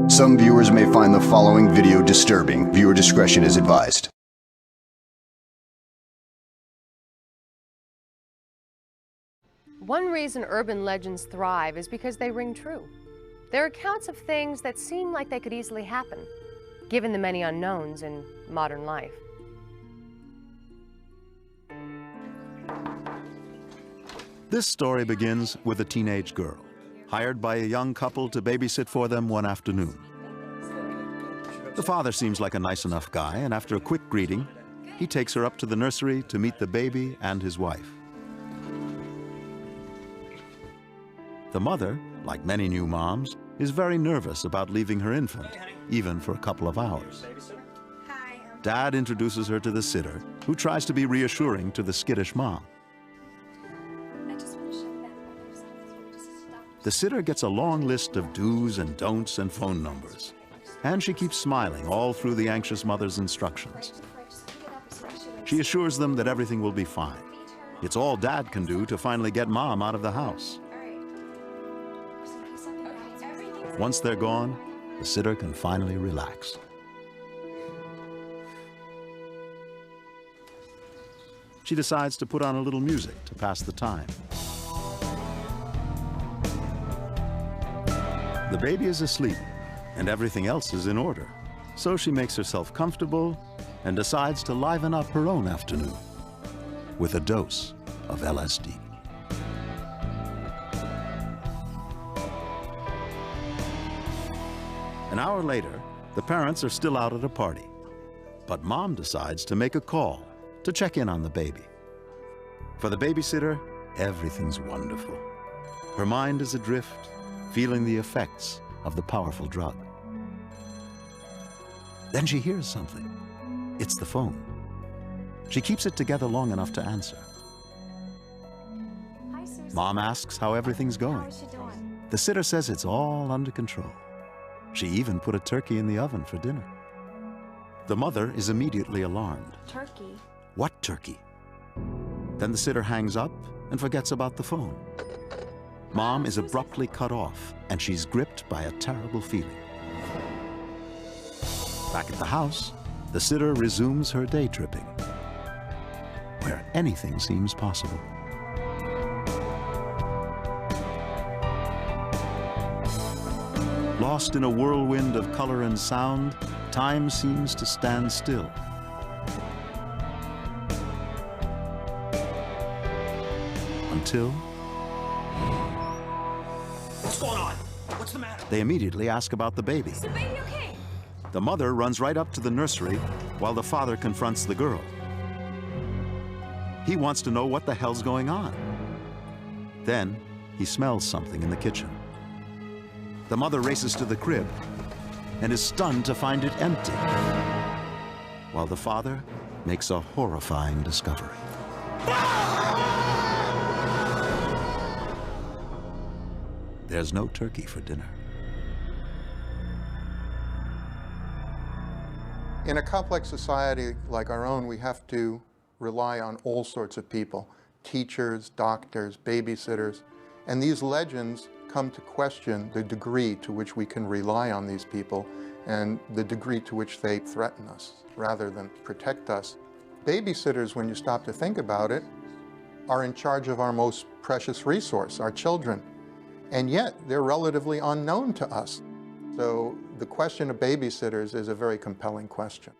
Some viewers may find the following video disturbing. Viewer discretion is advised. One reason urban legends thrive is because they ring true. They're accounts of things that seem like they could easily happen, given the many unknowns in modern life. This story begins with a teenage girl, hired by a young couple to babysit for them one afternoon. The father seems like a nice enough guy, and after a quick greeting, he takes her up to the nursery to meet the baby and his wife. The mother, like many new moms, is very nervous about leaving her infant, even for a couple of hours. Dad introduces her to the sitter, who tries to be reassuring to the skittish mom. The sitter gets a long list of do's and don'ts and phone numbers, and she keeps smiling all through the anxious mother's instructions. She assures them that everything will be fine. It's all Dad can do to finally get Mom out of the house. Once they're gone, the sitter can finally relax. She decides to put on a little music to pass the time. The baby is asleep, and everything else is in order. So she makes herself comfortable and decides to liven up her own afternoon with a dose of LSD. An hour later, the parents are still out at a party, but Mom decides to make a call to check in on the baby. For the babysitter, everything's wonderful. Her mind is adrift, feeling the effects of the powerful drug. Then she hears something. It's the phone. She keeps it together long enough to answer. Hi, Susan. Mom asks how everything's going. How is she doing? The sitter says it's all under control. She even put a turkey in the oven for dinner. The mother is immediately alarmed. Turkey? What turkey? Then the sitter hangs up and forgets about the phone. Mom is abruptly cut off, and she's gripped by a terrible feeling. Back at the house, the sitter resumes her day tripping, where anything seems possible. Lost in a whirlwind of color and sound, time seems to stand still. Until... What's going on? What's the matter? they immediately ask about the baby. Is the baby okay? The mother runs right up to the nursery while the father confronts the girl. He wants to know what the hell's going on. Then he smells something in the kitchen. The mother races to the crib and is stunned to find it empty, while the father makes a horrifying discovery. There's no turkey for dinner. In a complex society like our own, we have to rely on all sorts of people, teachers, doctors, babysitters, and these legends come to question the degree to which we can rely on these people and the degree to which they threaten us rather than protect us. Babysitters, when you stop to think about it, are in charge of our most precious resource, our children, and yet they're relatively unknown to us. So the question of babysitters is a very compelling question.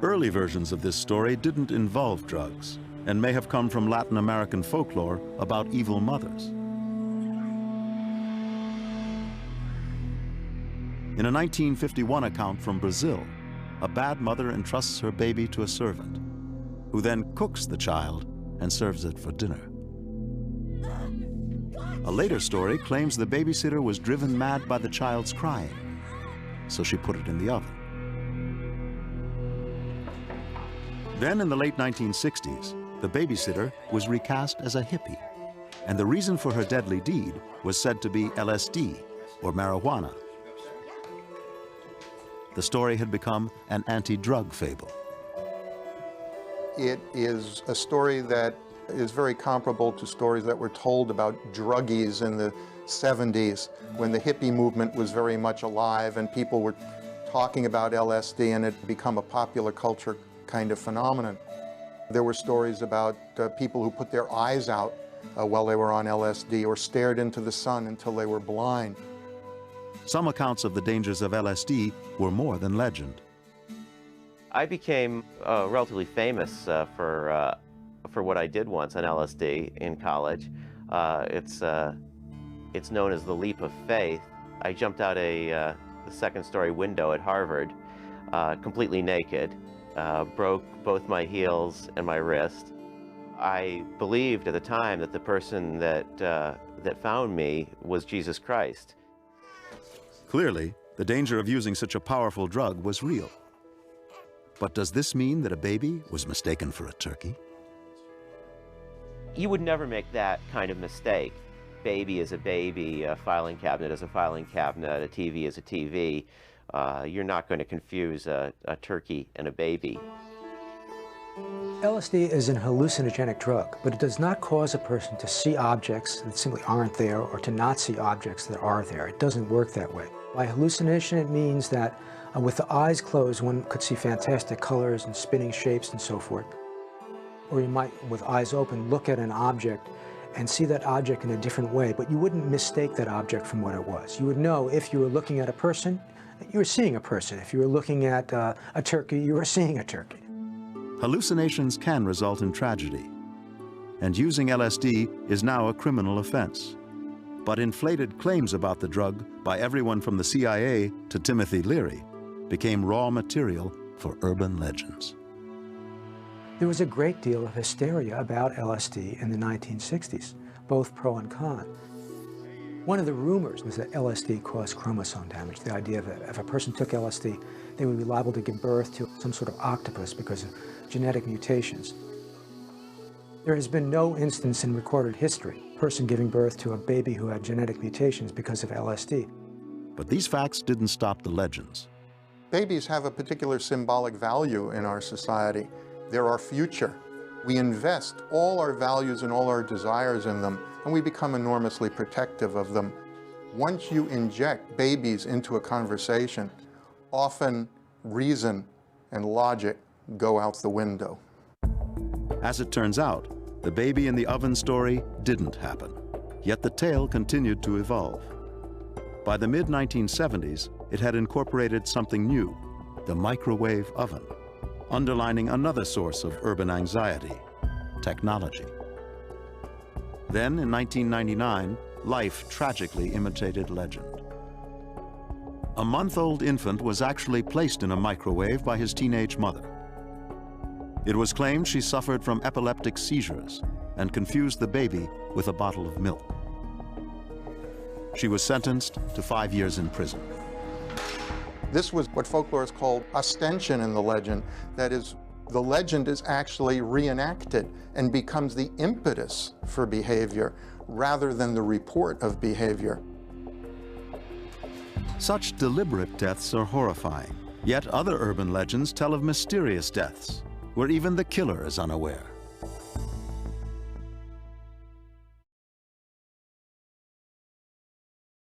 Early versions of this story didn't involve drugs and may have come from Latin American folklore about evil mothers. In a 1951 account from Brazil, a bad mother entrusts her baby to a servant, who then cooks the child and serves it for dinner. A later story claims the babysitter was driven mad by the child's crying, so she put it in the oven. Then in the late 1960s, the babysitter was recast as a hippie, and the reason for her deadly deed was said to be LSD, or marijuana. The story had become an anti-drug fable. It is a story that is very comparable to stories that were told about druggies in the 70s when the hippie movement was very much alive and people were talking about LSD and it had become a popular culture kind of phenomenon. There were stories about people who put their eyes out while they were on LSD or stared into the sun until they were blind. Some accounts of the dangers of LSD were more than legend. I became relatively famous for what I did once on LSD in college. It's known as the leap of faith. I jumped out the second-story window at Harvard, completely naked, broke both my heels and my wrist. I believed at the time that the person that found me was Jesus Christ. Clearly, the danger of using such a powerful drug was real. But does this mean that a baby was mistaken for a turkey? You would never make that kind of mistake. Baby is a baby, a filing cabinet is a filing cabinet, a TV is a TV. You're not going to confuse a turkey and a baby. LSD is an hallucinogenic drug, but it does not cause a person to see objects that simply aren't there or to not see objects that are there. It doesn't work that way. By hallucination, it means that with the eyes closed, one could see fantastic colors and spinning shapes and so forth. Or you might, with eyes open, look at an object and see that object in a different way, but you wouldn't mistake that object from what it was. You would know if you were looking at a person, you were seeing a person. If you were looking at a turkey, you were seeing a turkey. Hallucinations can result in tragedy, and using LSD is now a criminal offense. But inflated claims about the drug by everyone from the CIA to Timothy Leary became raw material for urban legends. There was a great deal of hysteria about LSD in the 1960s, both pro and con. One of the rumors was that LSD caused chromosome damage, the idea that if a person took LSD, they would be liable to give birth to some sort of octopus because of genetic mutations. There has been no instance in recorded history, a person giving birth to a baby who had genetic mutations because of LSD. But these facts didn't stop the legends. Babies have a particular symbolic value in our society. They're our future. We invest all our values and all our desires in them, and we become enormously protective of them. Once you inject babies into a conversation, often reason and logic go out the window. As it turns out, the baby in the oven story didn't happen, yet the tale continued to evolve. By the mid-1970s, it had incorporated something new, the microwave oven, underlining another source of urban anxiety, technology. Then, in 1999, life tragically imitated legend. A month-old infant was actually placed in a microwave by his teenage mother. It was claimed she suffered from epileptic seizures and confused the baby with a bottle of milk. She was sentenced to 5 years in prison. This was what folklorists called ostension in the legend. That is, the legend is actually reenacted and becomes the impetus for behavior rather than the report of behavior. Such deliberate deaths are horrifying, yet other urban legends tell of mysterious deaths, where even the killer is unaware.